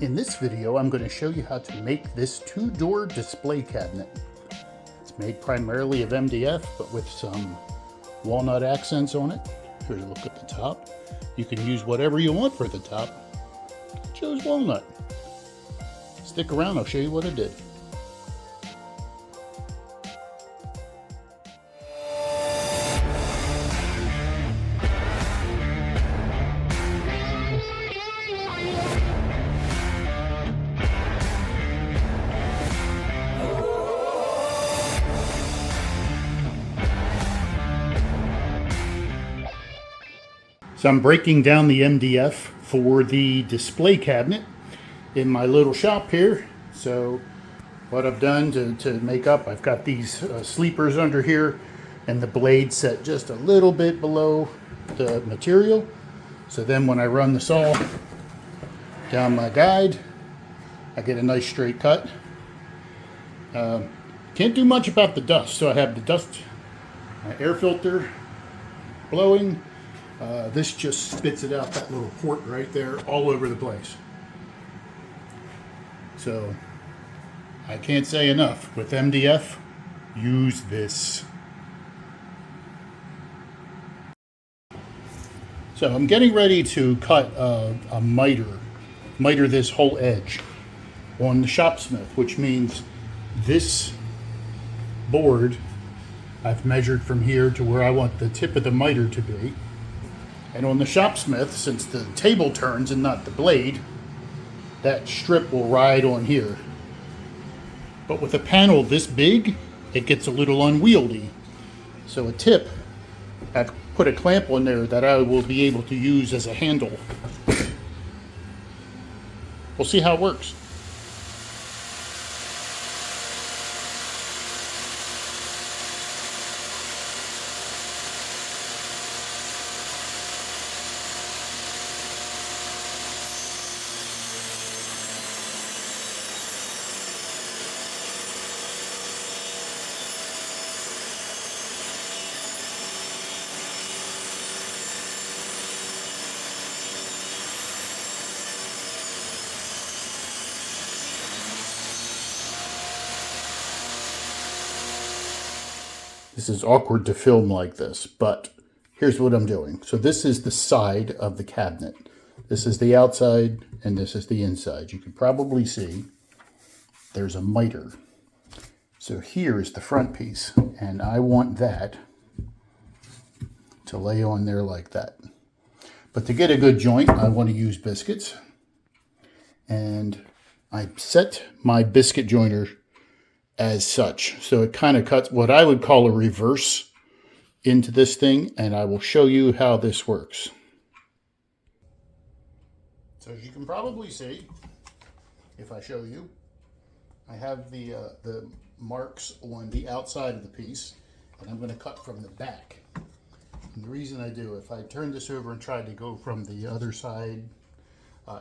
In this video, I'm going to show you how to make this two-door display cabinet. It's made primarily of MDF, but with some walnut accents on it. Here's a look at the top. You can use whatever you want for the top. I chose walnut. Stick around, I'll show you what I did. So I'm breaking down the MDF for the display cabinet in my little shop here. So what I've done to make up, I've got these sleepers under here and the blade set just a little bit below the material. So then when I run the saw down my guide, I get a nice straight cut. Can't do much about the dust. So I have the dust air filter blowing. This just spits it out, that little port right there, all over the place. So I can't say enough. With MDF, use this. So I'm getting ready to cut a miter this whole edge on the Shopsmith, which means this board I've measured from here to where I want the tip of the miter to be. And on the Shopsmith, since the table turns and not the blade, that strip will ride on here. But with a panel this big, it gets a little unwieldy. So a tip, I've put a clamp on there that I will be able to use as a handle. We'll see how it works. This is awkward to film like this, but here's what I'm doing. So this is the side of the cabinet. This is the outside and this is the inside. You can probably see there's a miter. So here is the front piece, and I want that to lay on there like that. But to get a good joint, I want to use biscuits. And I set my biscuit joiner as such. So it kind of cuts what I would call a reverse into this thing, and I will show you how this works. So as you can probably see, if I show you, I have the marks on the outside of the piece, and I'm going to cut from the back. And the reason I do, if I turn this over and tried to go from the other side,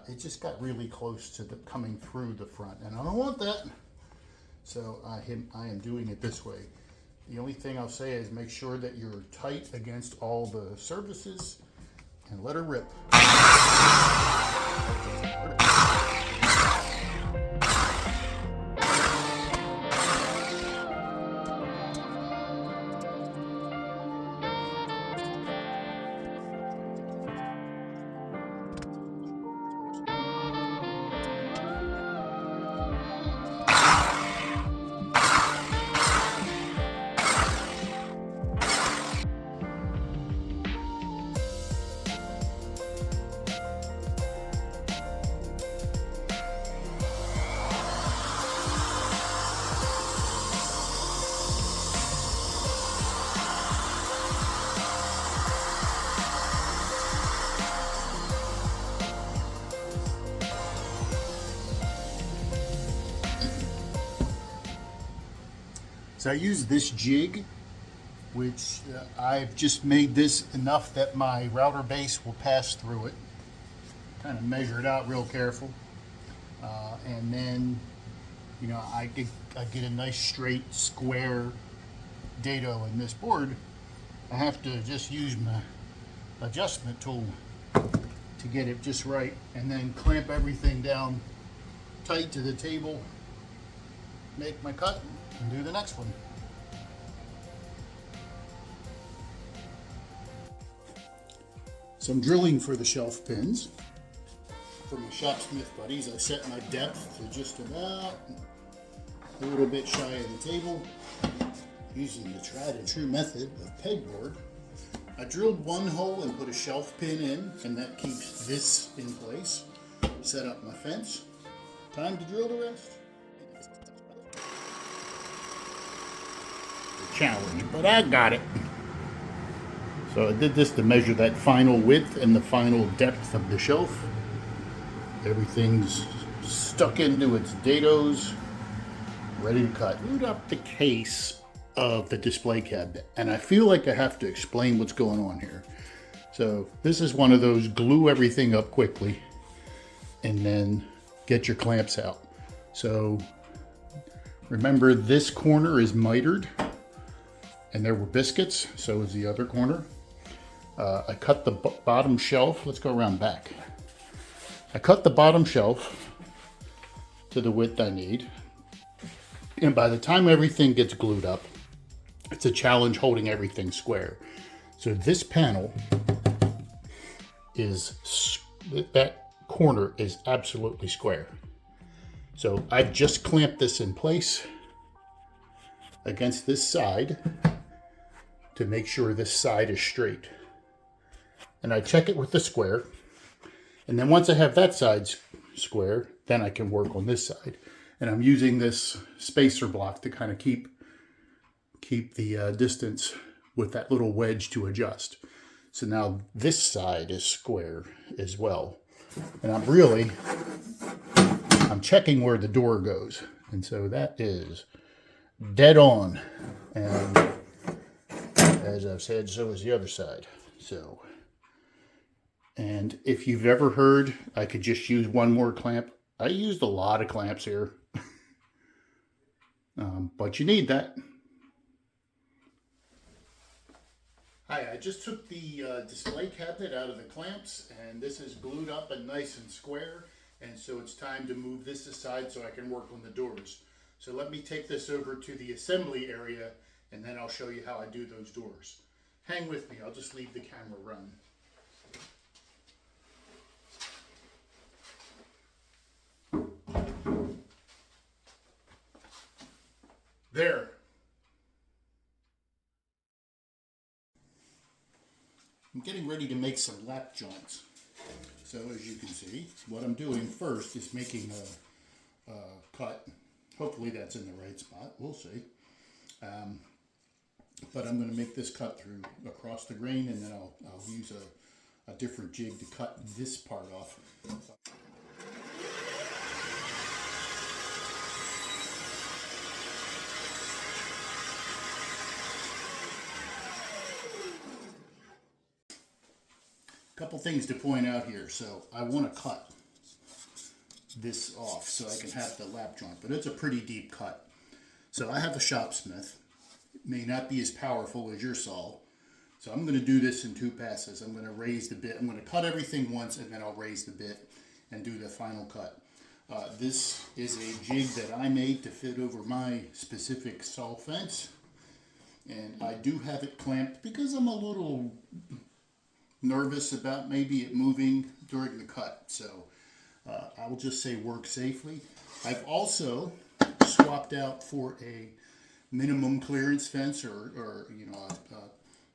it just got really close to coming through the front, and I don't want that. So I am doing it this way. The only thing I'll say is make sure that you're tight against all the surfaces and let her rip. So I use this jig, which I've just made this enough that my router base will pass through it. Kind of measure it out real careful. And then, you know, I get a nice straight square dado in this board. I have to just use my adjustment tool to get it just right, and then clamp everything down tight to the table, make my cut, and do the next one. So I'm drilling for the shelf pins. For my shopsmith buddies, I set my depth to just about a little bit shy of the table, using the tried and true method of pegboard. I drilled one hole and put a shelf pin in, and that keeps this in place. Set up my fence. Time to drill the rest. A challenge, but I got it. So I did this to measure that final width and the final depth of the shelf. Everything's stuck into its dados, ready to cut. Boot up the case of the display cabinet, and I feel like I have to explain what's going on here. So this is one of those glue everything up quickly and then get your clamps out. So remember, this corner is mitered and there were biscuits, so is the other corner. I cut the bottom shelf. Let's go around back. I cut the bottom shelf to the width I need. And by the time everything gets glued up, it's a challenge holding everything square. So this panel is, that corner is absolutely square. So I've just clamped this in place against this side to make sure this side is straight. And I check it with the square. And then once I have that side square, then I can work on this side. And I'm using this spacer block to kind of keep the distance with that little wedge to adjust. So now this side is square as well. And I'm checking where the door goes. And so that is dead on. And as I've said, so is the other side. So, and if you've ever heard I could just use one more clamp, I used a lot of clamps here. But you need that. Hi, I just took the display cabinet out of the clamps, and this is glued up and nice and square, and so it's time to move this aside so I can work on the doors. So let me take this over to the assembly area, and then I'll show you how I do those doors. Hang with me, I'll just leave the camera run. There. I'm getting ready to make some lap joints. So as you can see, what I'm doing first is making a cut. Hopefully that's in the right spot. We'll see. But I'm going to make this cut through across the grain, and then I'll use a different jig to cut this part off. Couple things to point out here. So I want to cut this off so I can have the lap joint, but it's a pretty deep cut. So I have a shopsmith. It may not be as powerful as your saw. So I'm going to do this in two passes. I'm going to raise the bit. I'm going to cut everything once, and then I'll raise the bit and do the final cut. This is a jig that I made to fit over my specific saw fence. And I do have it clamped because I'm a little nervous about maybe it moving during the cut. So I will just say work safely. I've also swapped out for a minimum clearance fence or you know,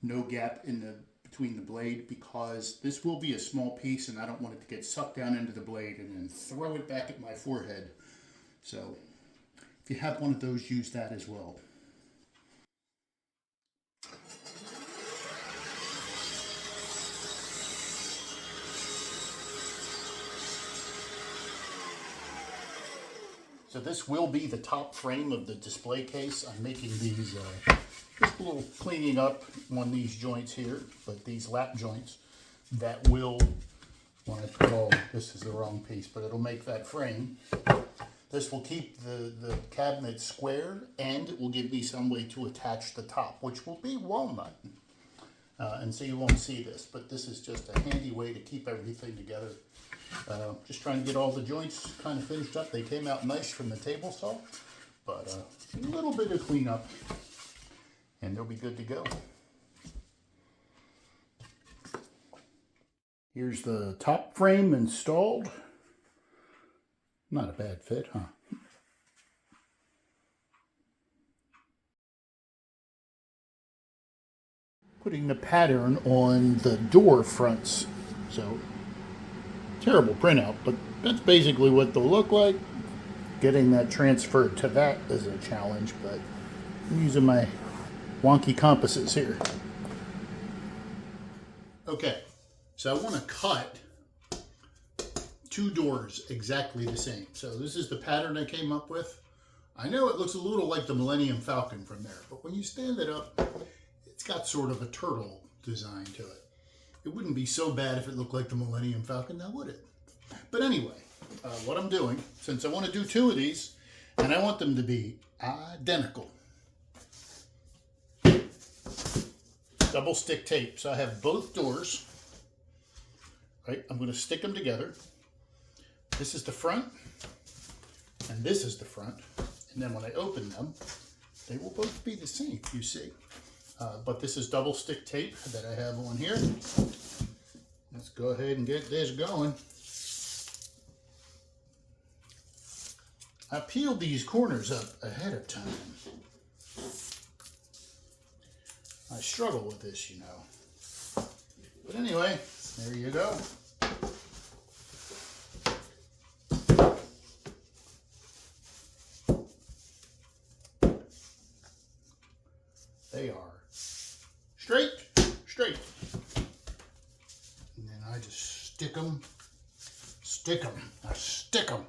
no gap in between the blade, because this will be a small piece and I don't want it to get sucked down into the blade and then throw it back at my forehead. So if you have one of those, use that as well. So this will be the top frame of the display case. I'm making these, just a little cleaning up on these joints here, but these lap joints that will, when I put all, this is the wrong piece, but it'll make that frame. This will keep the cabinet square, and it will give me some way to attach the top, which will be walnut. And so you won't see this, but this is just a handy way to keep everything together. Just trying to get all the joints kind of finished up. They came out nice from the table saw, but a little bit of cleanup and they'll be good to go. Here's the top frame installed. Not a bad fit, huh? Putting the pattern on the door fronts. So, terrible printout, but that's basically what they'll look like. Getting that transferred to that is a challenge, but I'm using my wonky compasses here. Okay, so I want to cut 2 doors exactly the same. So this is the pattern I came up with. I know it looks a little like the Millennium Falcon from there, but when you stand it up, it's got sort of a turtle design to it. It wouldn't be so bad if it looked like the Millennium Falcon, now would it? But anyway, what I'm doing, since I want to do 2 of these, and I want them to be identical. Double stick tape. So I have both doors, right? I'm going to stick them together. This is the front, and this is the front. And then when I open them, they will both be the same, you see. But this is double stick tape that I have on here. Let's go ahead and get this going. I peeled these corners up ahead of time. I struggle with this, you know. But anyway, there you go. They are straight. And then I just stick them. I stick them.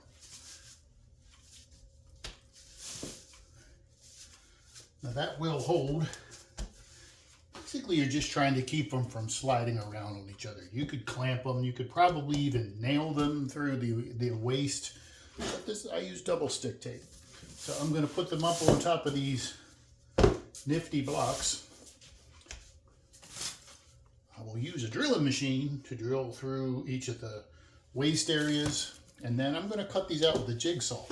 Now that will hold. Basically, you're just trying to keep them from sliding around on each other. You could clamp them. You could probably even nail them through the waist. But this, I use double stick tape. So I'm going to put them up on top of these nifty blocks. I will use a drilling machine to drill through each of the waist areas, and then I'm going to cut these out with a jigsaw.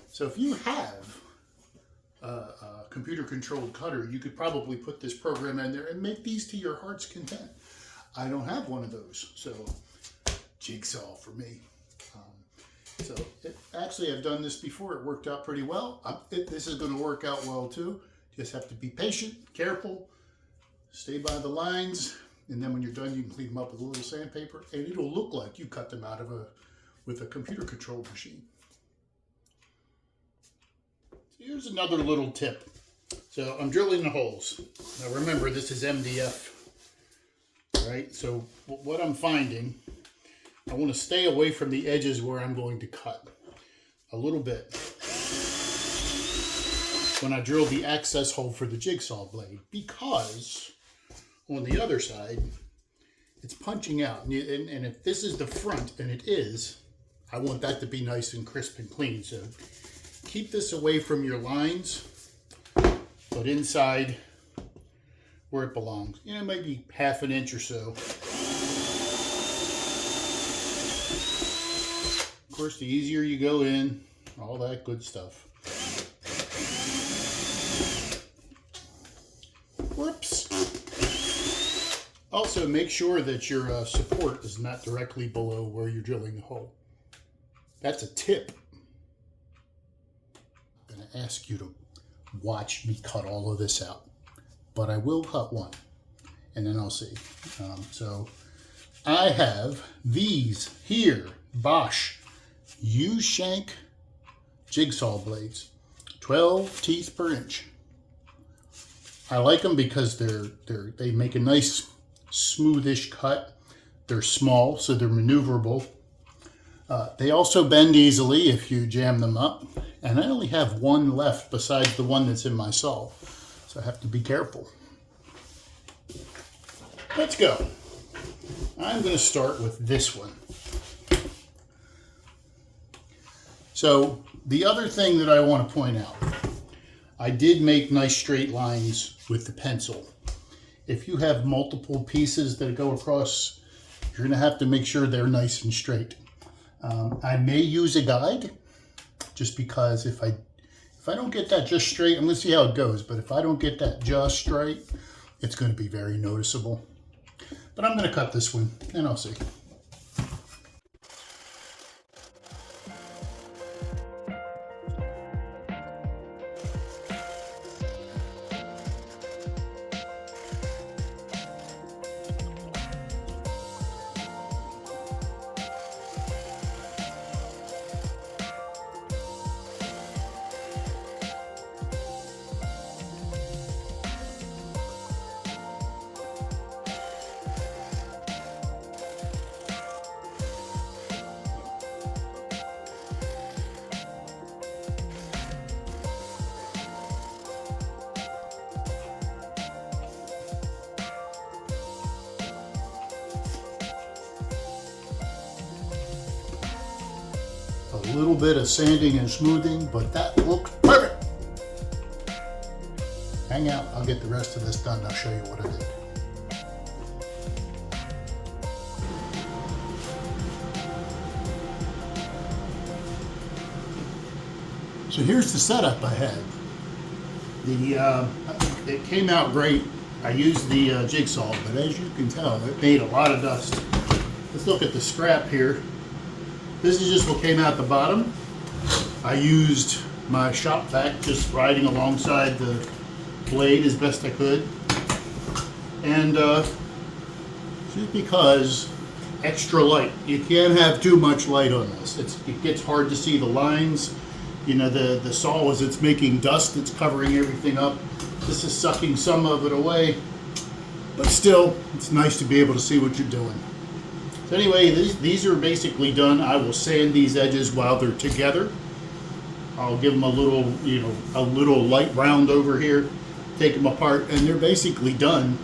So if you have a computer controlled cutter, you could probably put this program in there and make these to your heart's content. I don't have one of those, so jigsaw for me. Actually, I've done this before. It worked out pretty well. This is going to work out well too. Just have to be patient, careful, stay by the lines, and then when you're done, you can clean them up with a little sandpaper, and it'll look like you cut them out of with a computer-controlled machine. So here's another little tip. So I'm drilling the holes. Now remember, this is MDF, right? So what I'm finding, I want to stay away from the edges where I'm going to cut a little bit when I drill the access hole for the jigsaw blade, because on the other side, it's punching out. And if this is the front, and it is, I want that to be nice and crisp and clean. So keep this away from your lines, but inside where it belongs. You know, maybe half an inch or so. Of course, the easier you go in, all that good stuff. Whoops. Also, make sure that your support is not directly below where you're drilling the hole. That's a tip. I'm going to ask you to watch me cut all of this out, but I will cut one, and then I'll see. So I have these here, Bosch U-shank jigsaw blades, 12 teeth per inch. I like them because they make a nice smoothish cut. They're small, so they're maneuverable. They also bend easily if you jam them up. And I only have one left besides the one that's in my saw, so I have to be careful. Let's go. I'm going to start with this one. So the other thing that I want to point out, I did make nice straight lines with the pencil. If you have multiple pieces that go across You're gonna have to make sure they're nice and straight. I may use a guide just because if I don't get that just straight, I'm gonna see how it goes, but if I don't get that just straight, it's gonna be very noticeable. But I'm gonna cut this one and I'll see. A little bit of sanding and smoothing, but that looks perfect. Hang out, I'll get the rest of this done and I'll show you what I did. So here's the setup I had. It came out great. I used the jigsaw, but as you can tell, it made a lot of dust. Let's look at the scrap here. This is just what came out the bottom. I used my shop vac just riding alongside the blade as best I could. And just because extra light. You can't have too much light on this. It gets hard to see the lines. You know, the saw, as it's making dust, it's covering everything up. This is sucking some of it away. But still, it's nice to be able to see what you're doing. So anyway, these are basically done. I will sand these edges while they're together. I'll give them a little, you know, a little light round over here, take them apart, and they're basically done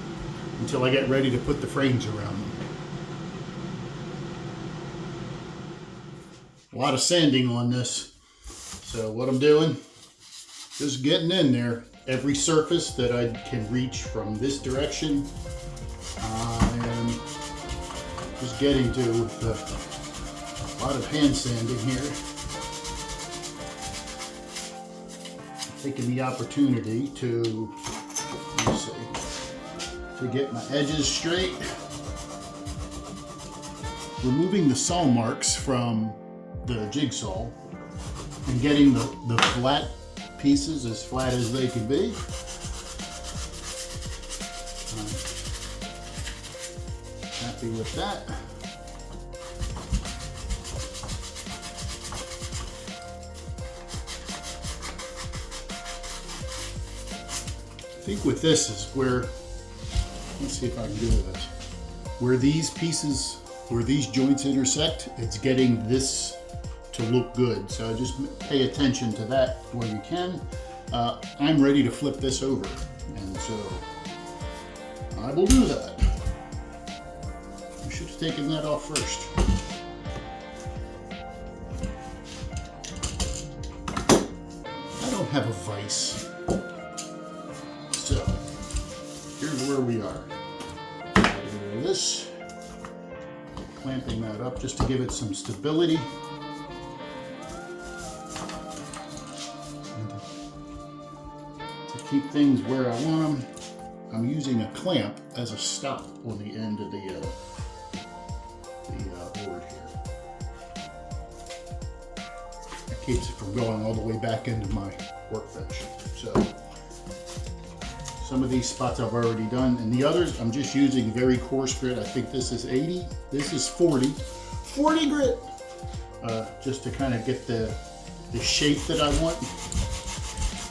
until I get ready to put the frames around them. A lot of sanding on this. So what I'm doing, just getting in there. Every surface that I can reach from this direction, and just getting to with a lot of hand sanding here. Taking the opportunity to, let's see, to get my edges straight. Removing the saw marks from the jigsaw and getting the flat pieces as flat as they can be. Happy with that. I think with this is where, let's see if I can do this, where these pieces, where these joints intersect, it's getting this to look good. So just pay attention to that where you can. I'm ready to flip this over, and so I will do that. I should have taken that off first. I don't have a vise. So here's where we are. This, clamping that up just to give it some stability. Keep things where I want them. I'm using a clamp as a stop on the end of the board here. That keeps it from going all the way back into my workbench. So some of these spots I've already done, and the others I'm just using very coarse grit. I think this is 80, this is 40 grit, just to kind of get the shape that I want.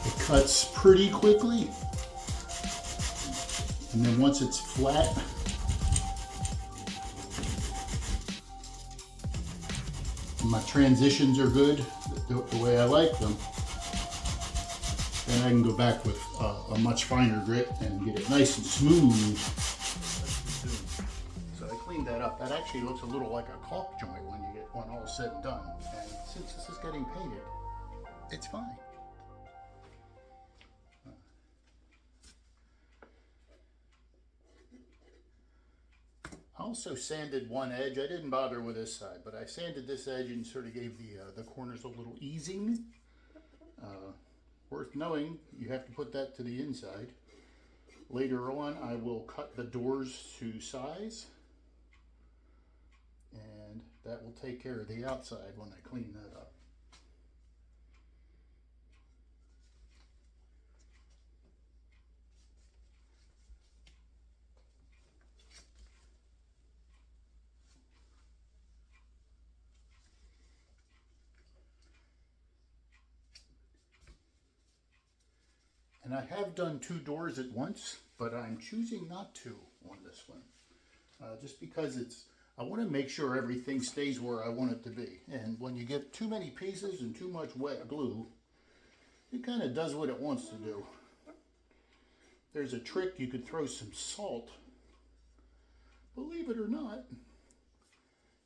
It cuts pretty quickly, and then once it's flat, and my transitions are good, the way I like them, then I can go back with a much finer grit and get it nice and smooth. So I cleaned that up. That actually looks a little like a caulk joint when all said and done. And since this is getting painted, it's fine. I also sanded one edge. I didn't bother with this side, but I sanded this edge and sort of gave the corners a little easing. Worth knowing, you have to put that to the inside. Later on, I will cut the doors to size, and that will take care of the outside when I clean that up. And I have done 2 doors at once, but I'm choosing not to on this one. Just because I want to make sure everything stays where I want it to be. And when you get too many pieces and too much wet glue, it kind of does what it wants to do. There's a trick, you could throw some salt. Believe it or not,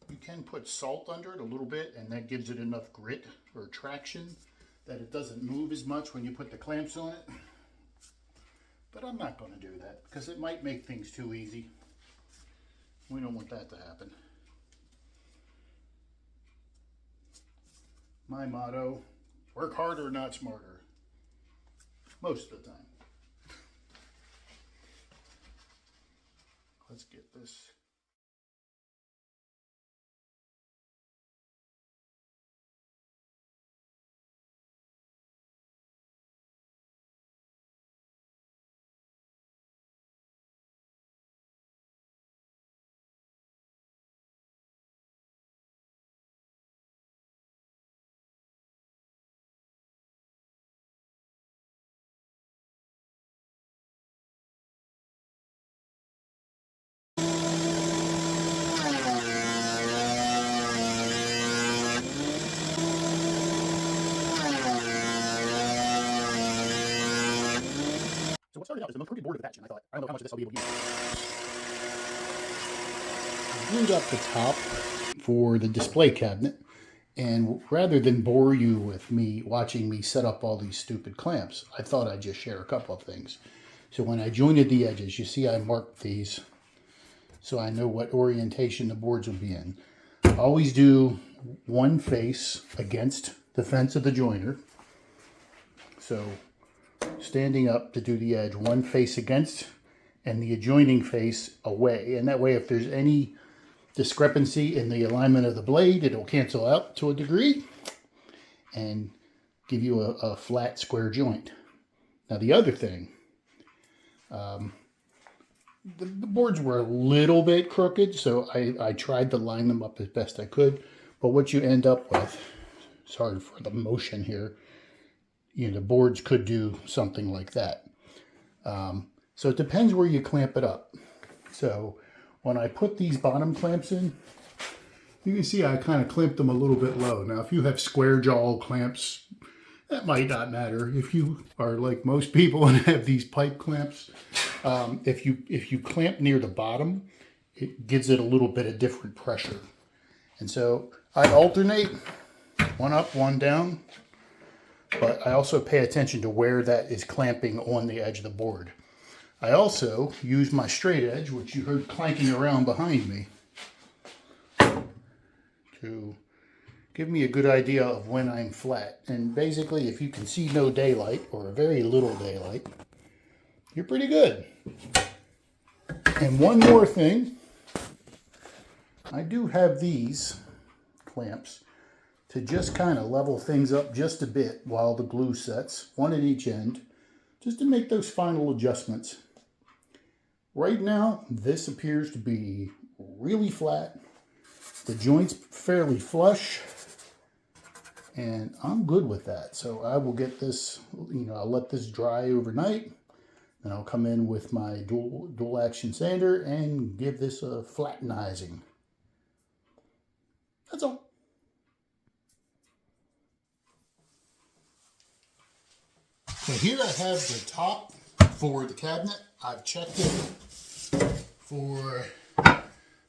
you can put salt under it a little bit, and that gives it enough grit or traction that it doesn't move as much when you put the clamps on it. But I'm not going to do that because it might make things too easy. We don't want that to happen. My motto, work harder, not smarter. Most of the time. Let's get this. So what started out as the most crooked board of the batch, and I thought, I don't know how much of this I'll be able to use. I glued up the top for the display cabinet, and rather than bore you with me watching me set up all these stupid clamps, I thought I'd just share a couple of things. So when I jointed the edges, you see I marked these so I know what orientation the boards will be in. I always do one face against the fence of the joiner. So standing up to do the edge, one face against and the adjoining face away. And that way, if there's any discrepancy in the alignment of the blade, it'll cancel out to a degree and give you a flat square joint. Now the other thing, the boards were a little bit crooked, so I tried to line them up as best I could. But what you end up with, sorry for the motion here, you know, the boards could do something like that. So it depends where you clamp it up. So when I put these bottom clamps in, you can see I kind of clamped them a little bit low. Now, if you have square jaw clamps, that might not matter. If you are like most people and have these pipe clamps, if you clamp near the bottom, it gives it a little bit of different pressure. And so I alternate, one up, one down. But I also pay attention to where that is clamping on the edge of the board. I also use my straight edge, which you heard clanking around behind me, to give me a good idea of when I'm flat. And basically, if you can see no daylight or very little daylight, you're pretty good. And one more thing, I do have these clamps to just kind of level things up just a bit while the glue sets, one at each end, just to make those final adjustments. Right now, this appears to be really flat. The joint's fairly flush, and I'm good with that. So I will get this, I'll let this dry overnight, then I'll come in with my dual action sander and give this a flattenizing. That's all. So here I have the top for the cabinet. I've checked it for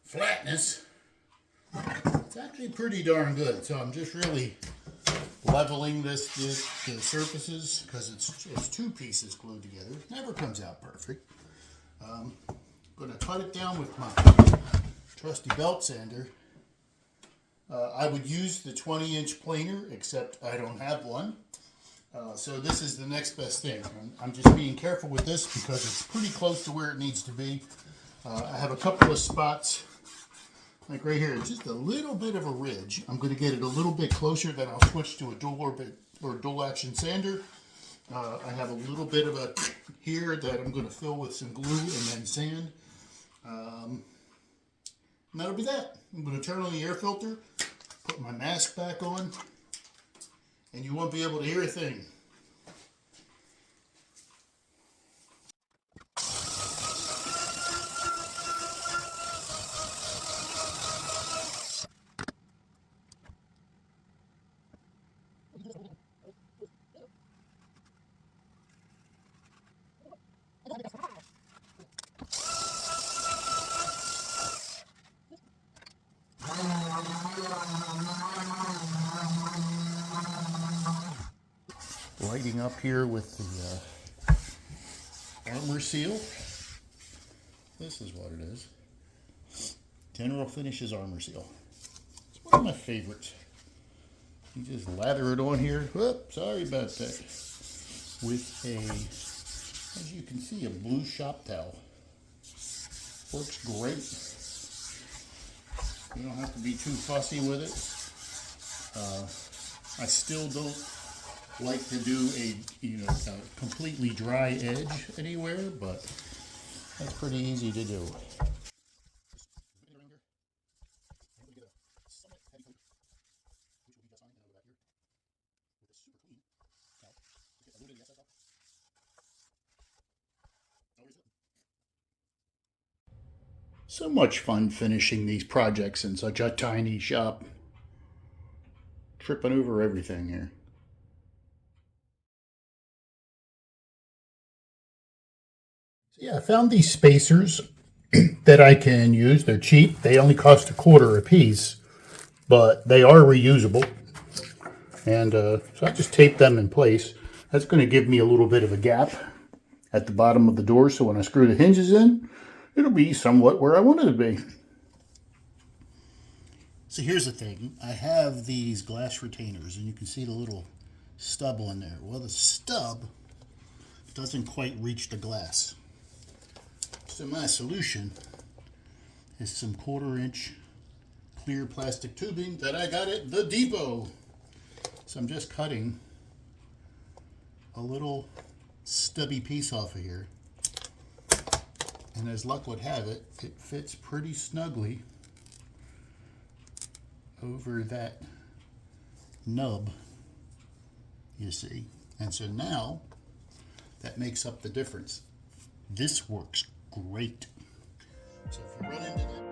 flatness. It's actually pretty darn good. So I'm just really leveling the surfaces because it's 2 pieces glued together. It never comes out perfect. I'm going to cut it down with my trusty belt sander. I would use the 20-inch planer, except I don't have one. So this is the next best thing. I'm just being careful with this because it's pretty close to where it needs to be. I have a couple of spots, like right here, just a little bit of a ridge. I'm going to get it a little bit closer, then I'll switch to a dual orbit or dual action sander. I have a little bit of a here that I'm going to fill with some glue and then sand. And that'll be that. I'm going to turn on the air filter, put my mask back on, and you won't be able to hear a thing. Lighting up here with the armor seal. This is what it is. General Finishes armor seal. It's one of my favorites. You just lather it on here. Whoop, sorry about that. With a, as you can see, a blue shop towel. Works great. You don't have to be too fussy with it. I still don't like to do a completely dry edge anywhere, but that's pretty easy to do. So much fun finishing these projects in such a tiny shop. Tripping over everything here. So yeah, I found these spacers that I can use. They're cheap. They only cost $0.25 a piece, but they are reusable. And so I just taped them in place. That's going to give me a little bit of a gap at the bottom of the door, so when I screw the hinges in, it'll be somewhat where I want it to be. So here's the thing. I have these glass retainers, and you can see the little stub on there. Well, the stub doesn't quite reach the glass. So my solution is some 1/4 inch clear plastic tubing that I got at the depot. So I'm just cutting a little stubby piece off of here. And as luck would have it, it fits pretty snugly over that nub, you see. And so now that makes up the difference. This works great. So if you run into that